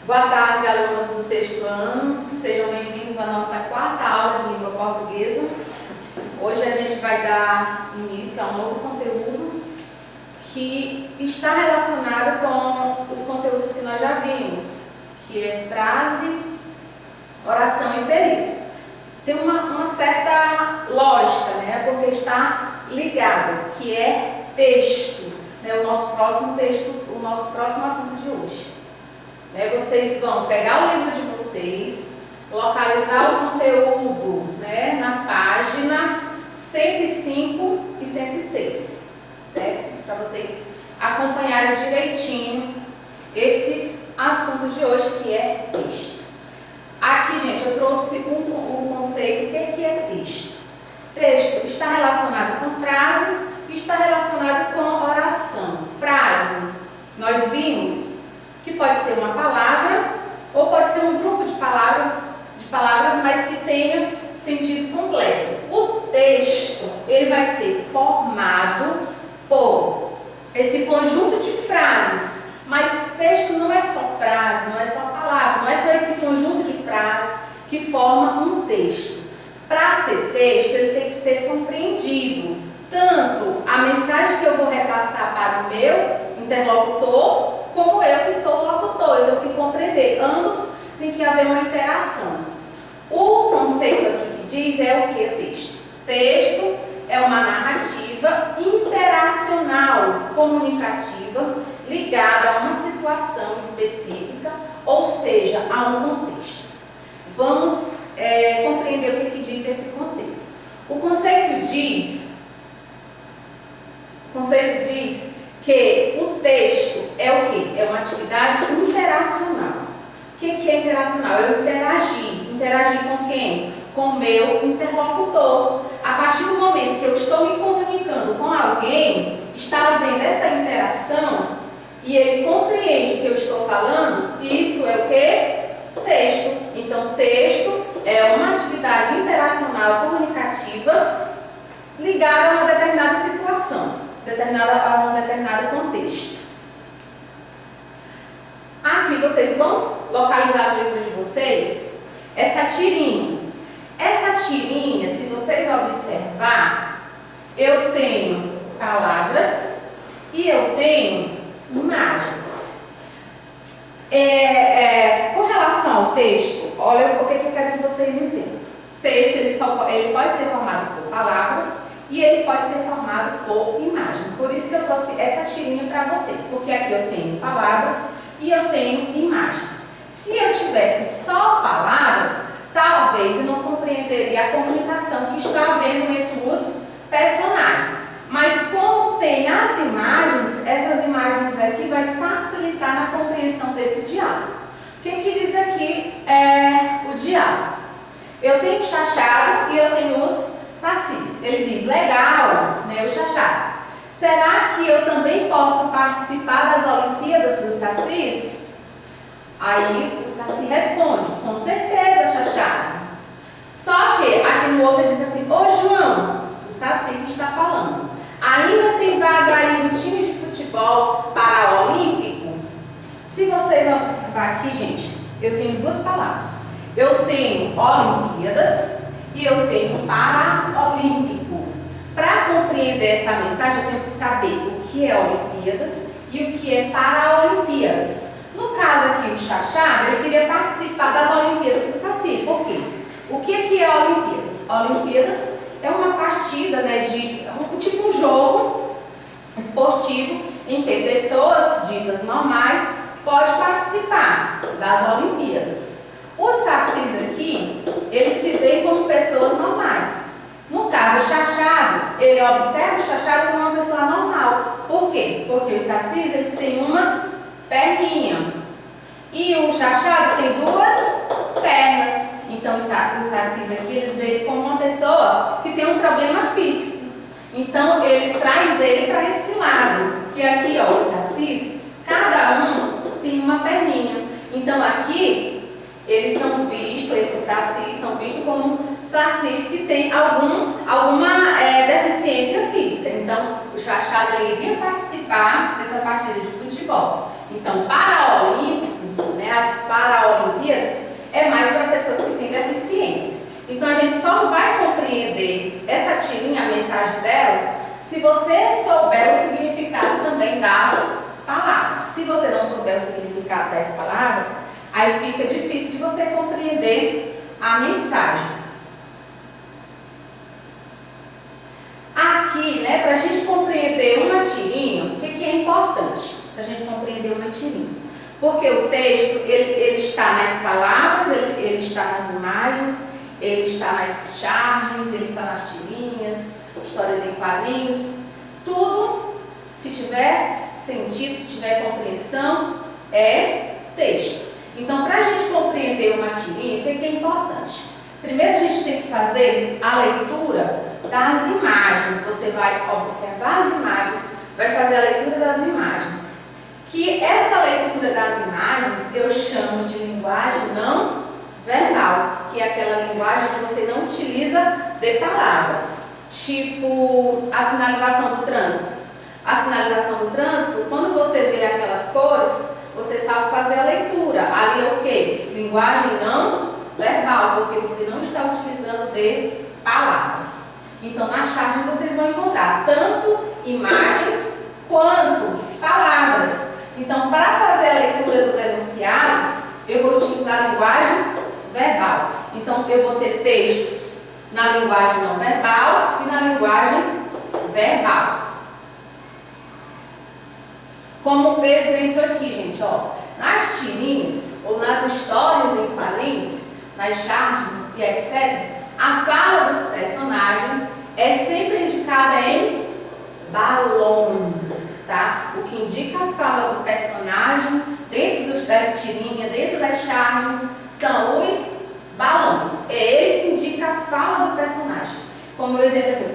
Boa tarde, alunos do sexto ano. Sejam bem-vindos à nossa quarta aula de língua portuguesa. Hoje a gente vai dar início a um novo conteúdo que está relacionado com os conteúdos que nós já vimos, que é frase, oração e período. Tem uma certa lógica, né? Porque está ligado, que é texto, né? O nosso próximo texto, o nosso próximo assunto de hoje. Vocês vão pegar o livro de vocês, localizar o conteúdo, né, na página 105 e 106, certo? Para vocês acompanharem direitinho esse assunto de hoje, que é texto. Aqui, gente, eu trouxe um conceito. O que é texto? Texto está relacionado com frase e está relacionado com oração. Frase, nós vimos que pode ser uma palavra ou pode ser um grupo de palavras, mas que tenha sentido completo. O texto, ele vai ser formado por esse conjunto de frases, mas texto não é só frase, não é só palavra, não é só esse conjunto de frases que forma um texto. Para ser texto, ele tem que ser compreendido, tanto a mensagem que eu vou repassar para o meu interlocutor, como eu que sou o locutor. Eu tenho que compreender. Ambos tem que haver uma interação. O conceito aqui que diz é o que texto? Texto é uma narrativa interacional, comunicativa, ligada a uma situação específica, ou seja, a um contexto. Vamos compreender o que diz esse conceito. O conceito diz que o texto é o quê? É uma atividade interacional. O que é interacional? Eu interagir. Interagir com quem? Com o meu interlocutor. A partir do momento que eu estou me comunicando com alguém, está havendo essa interação e ele compreende o que eu estou falando, isso é o quê? Texto. Então, texto é uma atividade interacional comunicativa ligada a uma determinada situação, a um determinado contexto. Aqui vocês vão localizar no livro de vocês essa tirinha. Essa tirinha, se vocês observar, eu tenho palavras e eu tenho imagens. Com relação ao texto, olha o que eu quero que vocês entendam. O texto ele pode ser formado por palavras e ele pode ser formado por imagem. Por isso que eu trouxe essa tirinha para vocês, porque aqui eu tenho palavras e eu tenho imagens. Se eu tivesse só palavras, talvez eu não compreenderia a comunicação que está havendo entre os personagens. Mas como tem as imagens, essas imagens aqui vai facilitar na compreensão desse diálogo. O que diz aqui o diálogo? Eu tenho o Chachado e eu tenho os Sacis. Ele diz, legal, né, o Chachado. Será que eu também posso participar das Olimpíadas dos Sacis? Aí o Saci responde, com certeza, Chachado. Só que aqui no outro ele diz assim, ô João, o Saci que está falando, ainda tem vaga aí no time de futebol paraolímpico? Se vocês observar aqui, gente, eu tenho duas palavras. Eu tenho Olimpíadas e eu tenho paraolímpico. Para compreender essa mensagem, eu tenho que saber o que é Olimpíadas e o que é paraolimpíadas. No caso aqui, o Chachado, ele queria participar das Olimpíadas do Saci. Por quê? O que é Olimpíadas? Olimpíadas é uma partida, né, tipo um jogo esportivo em que pessoas ditas normais podem participar das Olimpíadas. Os Sacis aqui, eles se veem como pessoas normais. No caso, o Chachado, ele observa o Chachado como uma pessoa normal. Por quê? Porque os Sacis, eles têm uma perninha. E o Chachado tem duas pernas. Então, os Sacis aqui, eles veem como uma pessoa que tem um problema físico. Então, ele traz ele para esse lado. Que aqui, ó, os Sacis, cada um tem uma perninha. Então, aqui, eles são vistos, esses Sacis são vistos como Sacis que tem alguma deficiência física. Então, o Chachado ele iria participar dessa partida de futebol. Então, paraolímpico, né, as Então a gente só vai compreender essa tirinha, a mensagem dela, se você souber o significado também das palavras. Se você não souber o significado das palavras, aí fica difícil de você compreender a mensagem. Aqui, né, para a gente compreender uma tirinha, o que é importante para a gente compreender uma tirinha? Porque o texto, ele está nas palavras, ele está nas imagens, ele está nas charges, ele está nas tirinhas, histórias em quadrinhos. Tudo, se tiver sentido, se tiver compreensão, é texto. Então, para a gente compreender uma tirinha, o que é importante? Primeiro a gente tem que fazer a leitura das imagens. Você vai observar as imagens, vai fazer a leitura das imagens. Que essa leitura das imagens eu chamo de linguagem não verbal, que é aquela linguagem que você não utiliza de palavras. Tipo a sinalização do trânsito. A sinalização do trânsito, quando você vê aquelas cores, você sabe fazer a leitura. Ali é o quê? Linguagem não verbal, porque você não está utilizando de palavras. Então, na charge vocês vão encontrar tanto imagens quanto palavras. Então, para fazer a leitura dos enunciados, eu vou utilizar a linguagem verbal. Então, eu vou ter textos na linguagem não verbal e na linguagem verbal. Como exemplo aqui, gente, ó, nas tirinhas ou nas histórias em quadrinhos, nas charges e etc., a fala dos personagens é sempre indicada em balões, tá? O que indica a fala do personagem dentro das tirinhas, dentro das charges, são os balões. É ele que indica a fala do personagem. Como exemplo aqui, eu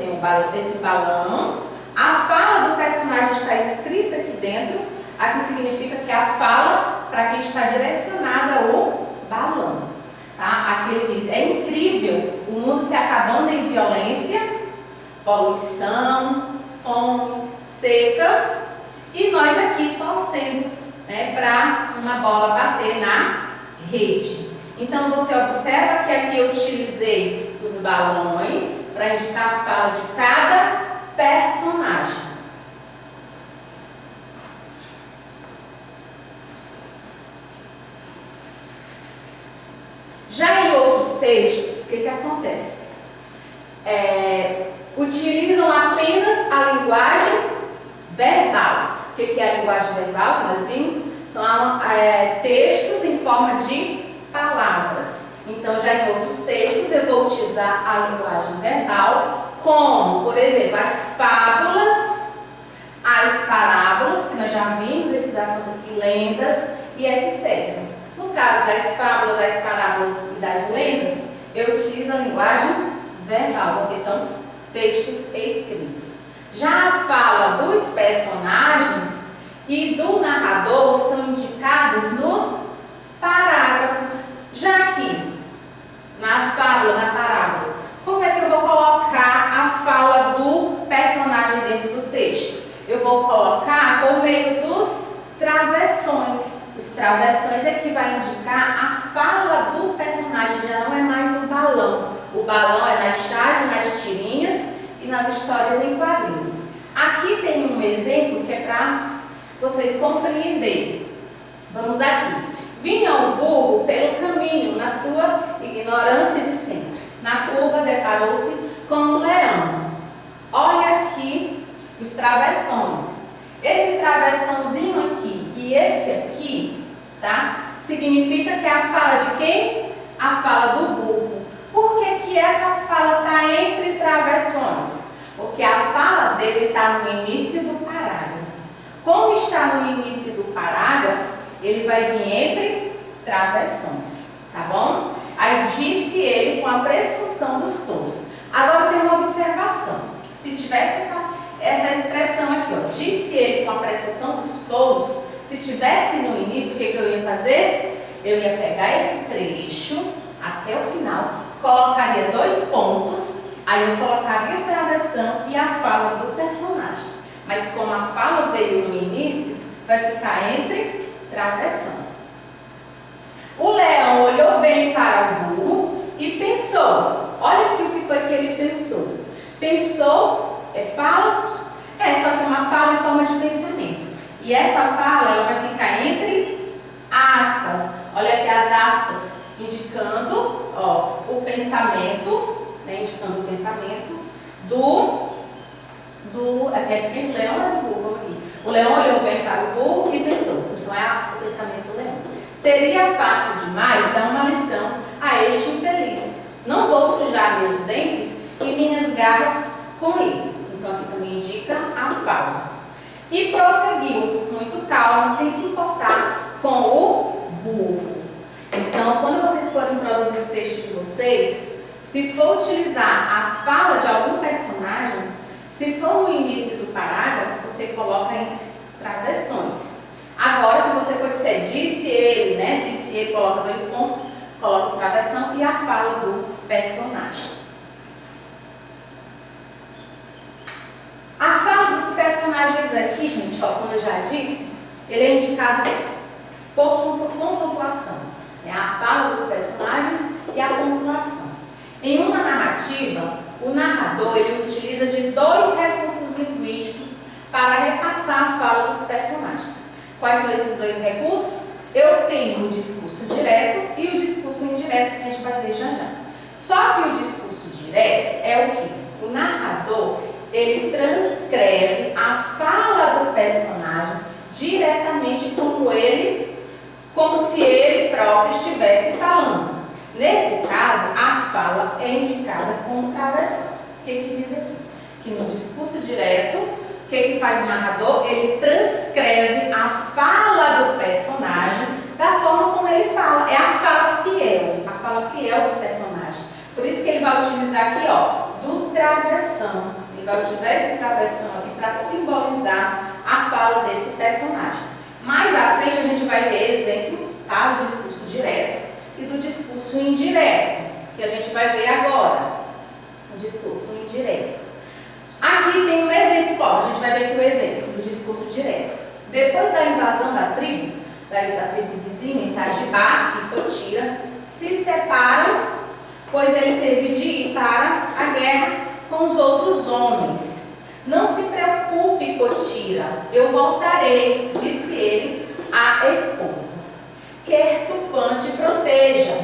tenho esse balão. A fala do personagem está escrita aqui dentro, aqui significa que é a fala para quem está direcionada ao balão. Tá? Aqui ele diz, é incrível o mundo se acabando em violência, poluição, fome, seca, e nós aqui torcendo, né, para uma bola bater na rede. Então você observa que aqui eu utilizei os balões para indicar a fala de cada personagem. Já em outros textos, o que acontece? Utilizam apenas a linguagem verbal. O que é a linguagem verbal que nós vimos? São textos em forma de palavras. Então, já em outros textos, eu vou utilizar a linguagem verbal, como, por exemplo, as fábulas, as parábolas, que nós já vimos, esses assuntos aqui, lendas e etc. No caso das fábulas, das parábolas e das lendas, eu utilizo a linguagem verbal, porque são textos escritos. Já a fala dos personagens e do narrador são indicadas nos parágrafos. Já aqui, na fábula, na parábola, como é que eu vou colocar a fala do personagem dentro do texto? Eu vou colocar por meio dos travessões. Os travessões é que vai indicar a fala do personagem, já não é mais o balão. O balão é nas charges, nas tirinhas e nas histórias em quadrinhos. Aqui tem um exemplo que é para vocês compreenderem. Vamos aqui. Vinha o burro pelo caminho, na sua ignorância de sempre. Na curva deparou-se com um leão. Olha aqui os travessões. Esse travessãozinho aqui e esse aqui, tá? Significa que é a fala de quem? A fala do burro. Por que que essa fala está entre travessões? Porque a fala dele está no início do parágrafo. Como está no início do parágrafo, ele vai vir entre travessões, tá bom? Aí disse ele com a presunção dos tons. Agora tem uma observação. Se tivesse essa expressão aqui, ó, disse ele com a presunção dos tons, se tivesse no início, o que eu ia fazer? Eu ia pegar esse trecho até o final, colocaria 2 pontos, aí eu colocaria a travessão e a fala do personagem. Mas como a fala veio no início, vai ficar entre travessão. O leão olhou bem para o burro e pensou: olha aqui o que foi que ele pensou. Pensou, fala? Só que uma fala em forma de pensamento. E essa fala, ela vai ficar entre aspas. Olha aqui as aspas, indicando, ó, o pensamento, né, indicando o pensamento aqui é de quem? O leão é do burro, aqui. O leão olhou bem para o burro e pensou. Então é o pensamento do leão. Seria fácil demais dar uma lição a este infeliz. Não vou sujar meus dentes e minhas garras com ele. Então aqui também indica a fala. E prosseguiu, muito calmo, sem se importar com o burro. Então, quando vocês forem produzir os textos de vocês, se for utilizar a fala de algum personagem, se for no início do parágrafo, você coloca entre travessões. Agora, se você for dizer, disse ele, né? Disse ele, coloca 2 pontos, coloca travessão e a fala do personagem. A fala dos personagens aqui, gente, ó, como eu já disse, ele é indicado com pontuação. É a fala dos personagens e a pontuação. Em uma narrativa, o narrador ele utiliza de 2 recursos linguísticos para repassar a fala dos personagens. Quais são esses 2 recursos? Eu tenho o discurso direto e o discurso indireto, que a gente vai ver já já. Só que o discurso direto é o quê? O narrador, ele transcreve a fala do personagem diretamente como se ele próprio estivesse falando. Nesse caso, a fala é indicada com travessão. O que diz aqui? Que no discurso direto, o que faz o narrador? Ele transcreve a fala do personagem da forma como ele fala. É a fala fiel do personagem. Por isso que ele vai utilizar aqui, ó, do travessão. Ele vai utilizar esse travessão aqui para simbolizar a fala desse personagem. Mais à frente a gente vai ver exemplo, tá, do discurso direto e do discurso indireto, que a gente vai ver agora. O discurso indireto. Aqui tem um exemplo, ó, a gente vai ver aqui o exemplo do discurso direto. Depois da invasão da tribo vizinha, Itajibá e Potira, se separam, pois ele teve de ir para a guerra com os outros homens. Não se preocupe, Potira, eu voltarei, disse ele à esposa. Quer Tupã te proteja,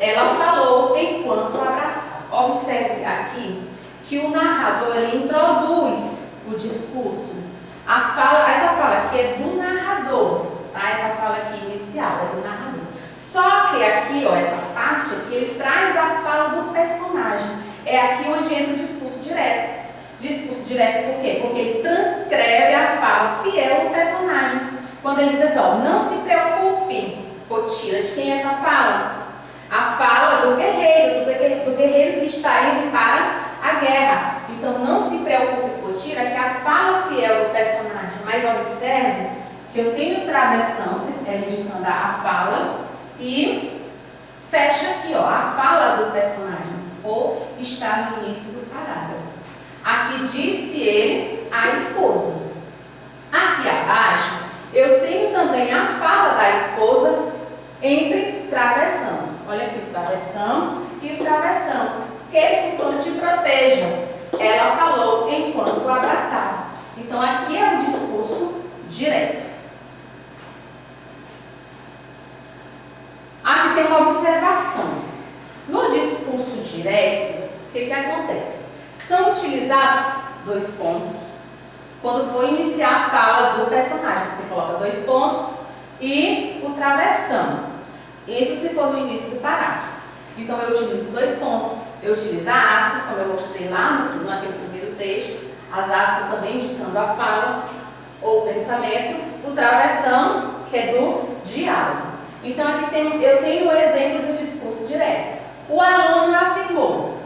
ela falou enquanto abraçava. Observe aqui que o narrador ele introduz o discurso. Essa fala aqui é do narrador, tá? Essa fala aqui inicial é do narrador. Só que aqui, ó, essa parte aqui, ele traz a fala do personagem. É aqui onde entra o discurso direto. Discurso direto por quê? Porque ele transcreve a fala fiel do personagem. Quando ele diz assim, ó, não se preocupe, Potira, de quem é essa fala? A fala do guerreiro que está indo para a guerra. Então não se preocupe, Potira, que a fala fiel do personagem. Mas observe que eu tenho travessão, indicando a fala, e fecha aqui, ó, a fala do personagem, ou está no início do parágrafo. Aqui disse ele à esposa. Aqui abaixo, eu tenho também a fala da esposa entre travessão. Olha aqui o travessão e o travessão. Que Tupã te proteja. Ela falou enquanto o abraçava. Então aqui é o discurso direto. Aqui tem uma observação. No discurso direto, o que acontece? São utilizados 2 pontos quando for iniciar a fala do personagem. Você coloca 2 pontos e o travessão. Isso se for no início do parágrafo. Então eu utilizo 2 pontos, eu utilizo aspas, como eu mostrei lá naquele primeiro texto, as aspas também indicando a fala ou o pensamento, o travessão, que é do diálogo. Então aqui eu tenho o exemplo do discurso direto. O aluno afirmou.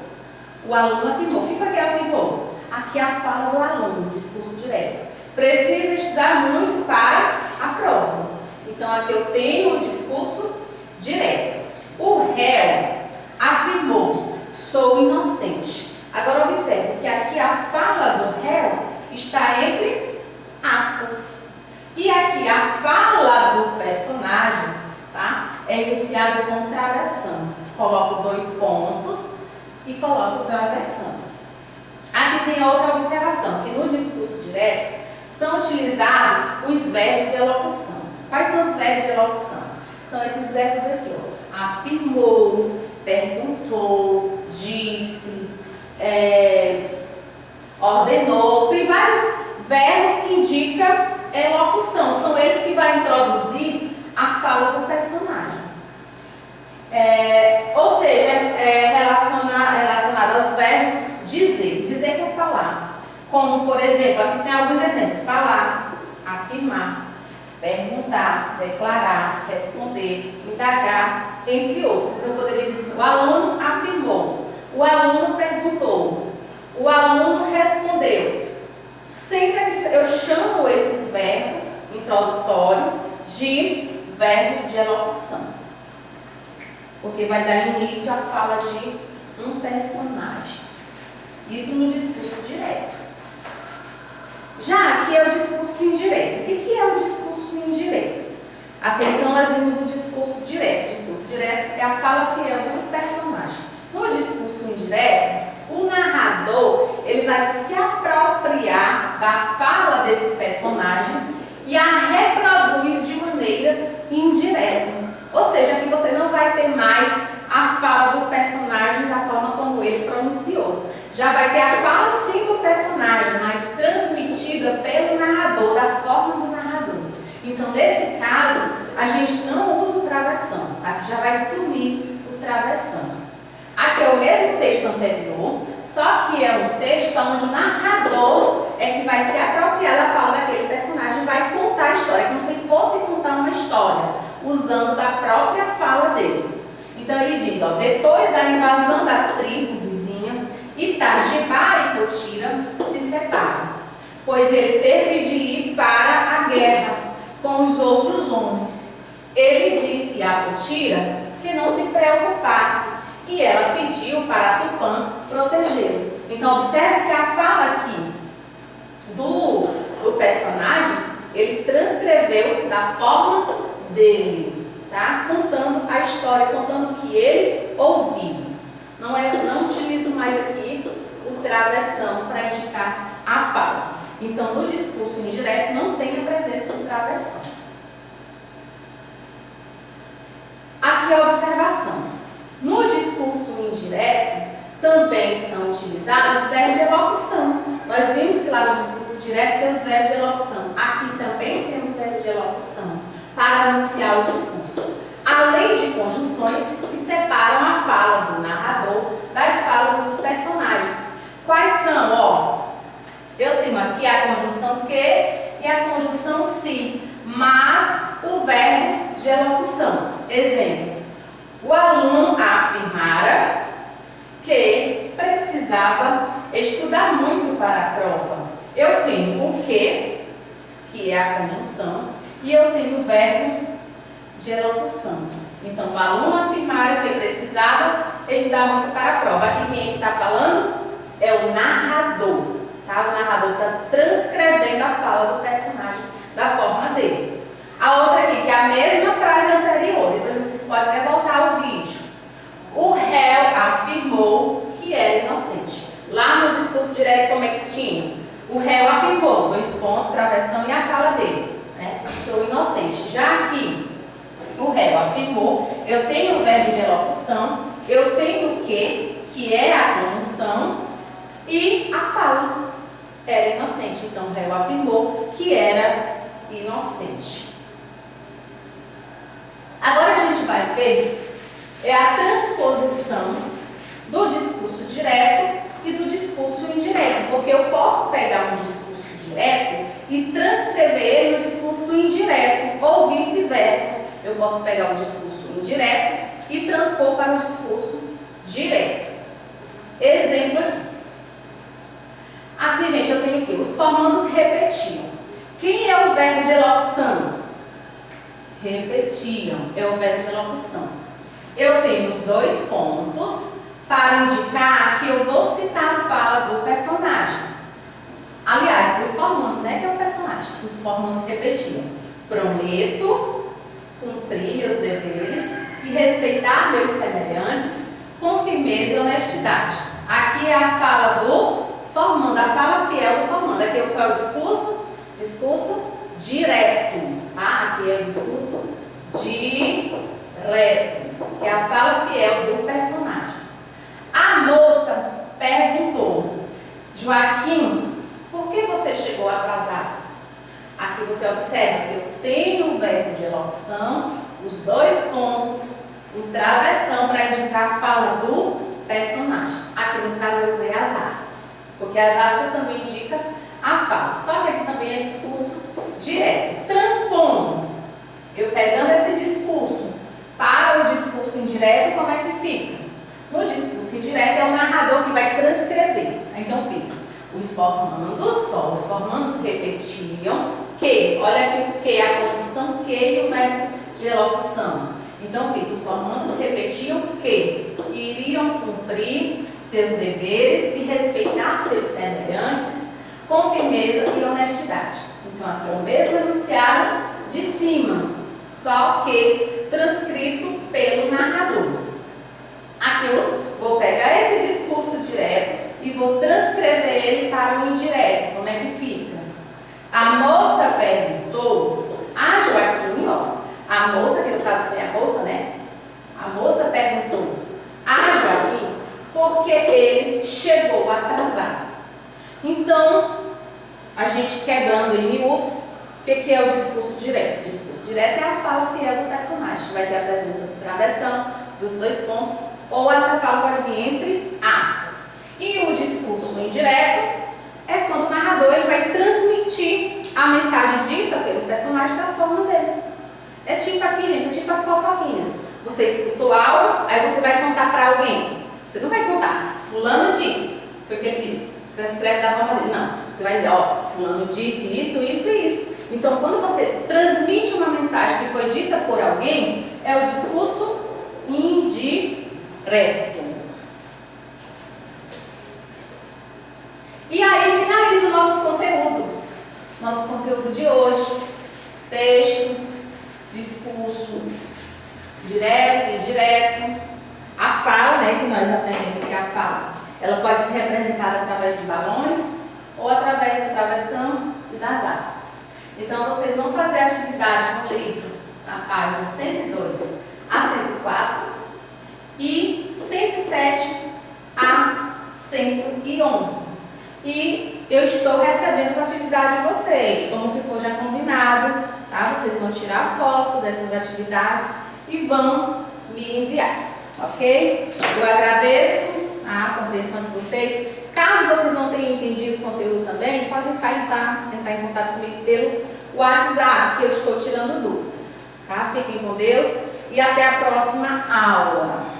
O aluno afirmou. O que foi que ele afirmou? Aqui é a fala do aluno, discurso direto. Precisa estudar muito para a prova. Então aqui eu tenho o discurso direto. O réu afirmou, sou inocente. Agora observe que aqui a fala do réu está entre aspas. E aqui a fala do personagem, tá, é iniciada com travessão. Coloco 2 pontos e coloco travessão. Aqui tem outra observação, que no discurso direto são utilizados os verbos de elocução. Quais são os verbos de elocução? São esses verbos aqui, ó. Afirmou, perguntou, disse, ordenou. Tem vários verbos que indicam elocução. São eles que vão introduzir a fala do personagem. Ou seja, relacionado aos verbos dizer. Dizer que é falar. Como, por exemplo, aqui tem alguns exemplos. Falar, afirmar, perguntar, declarar, responder, indagar, entre outros. Então, eu poderia dizer, o aluno afirmou, o aluno perguntou, o aluno respondeu. Sempre que eu chamo esses verbos introdutórios de verbos de elocução, porque vai dar início à fala de um personagem. Isso no discurso direto. Já aqui é o discurso indireto. O que é o discurso indireto? Até então nós vimos o discurso direto. O discurso direto é a fala fiel do personagem. No discurso indireto, o narrador ele vai se apropriar da fala desse personagem e a reproduz de maneira indireta. Ou seja, aqui você não vai ter mais a fala do personagem da forma como ele pronunciou. Já vai ter a fala sim do personagem, mas transmitida pelo narrador, da forma do narrador. Então, nesse caso, a gente não usa o travessão. Aqui já vai sumir o travessão. Aqui é o mesmo texto anterior, só que é um texto onde o narrador é que vai se apropriar da fala daquele personagem, vai contar a história, como se ele fosse contar uma história, usando da própria fala dele. Então, ele diz, ó, depois da invasão da tribo vizinha, Itagiba e Potira se separam, pois ele teve de ir para a guerra com os outros homens. Ele disse a Potira que não se preocupasse e ela pediu para Tupã protegê-lo. Então, observe que a fala aqui do personagem, ele transcreveu da forma dele, tá? Contando a história, contando o que ele ouviu. Não utilizo mais aqui o travessão para indicar a fala. Então, no discurso indireto não tem a presença do travessão. Aqui a observação. No discurso indireto também são utilizados os verbos de elocução. Nós vimos que lá no discurso direto tem os verbos de elocução. Aqui também tem os verbos de elocução para anunciar o discurso. Além de conjunções que separam a fala do narrador das falas dos personagens. Quais são? Ó, eu tenho aqui a conjunção que e a conjunção se, mas o verbo de elocução. Exemplo, o aluno afirmara que precisava estudar muito para a prova. Eu tenho o que é a conjunção, e eu tenho o verbo de elocução. Então, o aluno afirmara que precisava estudar muito para a prova. Aqui quem está falando é o narrador. Tá? O narrador está transcrevendo a fala do personagem da forma dele. A outra aqui, que é a mesma frase anterior. Depois vocês podem até voltar o vídeo. O réu afirmou que era inocente. Lá no discurso direto, como é que tinha? O réu afirmou, 2 pontos, travessão e a fala dele. Né? Sou inocente. Já aqui, o réu afirmou, eu tenho o verbo de elocução, eu tenho o que é a conjunção, e a fala, era inocente. Então, o réu afirmou que era inocente. Agora a gente vai ver a transposição do discurso direto e do discurso indireto, porque eu posso pegar um discurso direto e transcrever ele no discurso indireto, ou vice-versa. Eu posso pegar o discurso indireto e transpor para o discurso direto. Exemplo aqui. Aqui, gente, eu tenho aqui, os formandos repetiam. Quem é o verbo de elocução? Repetiam, é o verbo de elocução. Eu tenho os 2 pontos para indicar que eu vou citar a fala do personagem. Aliás, os formandos, né, que é o personagem. Os formandos repetiam. Prometo cumprir meus deveres e respeitar meus semelhantes com firmeza e honestidade. Aqui é a fala do formando, a fala fiel do formando. Aqui qual é o discurso? Discurso direto, tá? Aqui é o discurso direto, que é a fala fiel do personagem. A moça perguntou: Joaquim, por que você chegou atrasado? Aqui você observa que eu tenho o verbo de elocução, os dois pontos, um travessão para indicar a fala do personagem. Aqui no caso eu usei as aspas, porque as aspas também indicam a fala. Só que aqui também é discurso direto. Transpondo, eu pegando esse discurso para o discurso indireto, como é que fica? No discurso indireto é o narrador que vai transcrever. Então fica: os formandos repetiam que, olha aqui o que, a conjunção que e o verbo de elocução. Então fica: os formandos repetiam que iriam cumprir seus deveres e respeitar seus semelhantes com firmeza e honestidade. Então aqui é o mesmo enunciado de cima, só que transcrito pelo narrador. Aqui eu vou pegar esse discurso direto e vou transcrever ele para o indireto. Como é que fica? A moça perguntou a Joaquim, ó. A moça, que no caso foi a moça, né? A moça perguntou a Joaquim porque ele chegou atrasado. Então, a gente quebrando em miúdos, o que é o discurso direto? O discurso direto é a fala fiel do personagem. Vai ter a presença do travessão, dos dois pontos, ou essa fala pode vir entre aspas. E o discurso indireto é quando o narrador ele vai transmitir a mensagem dita pelo personagem da forma dele. É tipo aqui, gente, é tipo as fofoquinhas. Você escutou algo, aí você vai contar para alguém. Você não vai contar: fulano disse, foi o que ele disse, transcreve da forma dele. Não, você vai dizer: ó, fulano disse isso, isso e isso. Então, quando você transmite uma mensagem que foi dita por alguém, é o discurso indireto. E aí finaliza o nosso conteúdo de hoje: texto, discurso direto e indireto, a fala, né, que nós aprendemos que é a fala. Ela pode ser representada através de balões ou através da travessão e das aspas. Então vocês vão fazer a atividade no livro, na página 102 a 104 e 107 a 111. E eu estou recebendo essa atividade de vocês, como ficou já combinado, tá? Vocês vão tirar foto dessas atividades e vão me enviar, ok? Eu agradeço a compreensão de vocês. Caso vocês não tenham entendido o conteúdo também, podem entrar em contato comigo pelo WhatsApp, que eu estou tirando dúvidas, tá? Fiquem com Deus e até a próxima aula.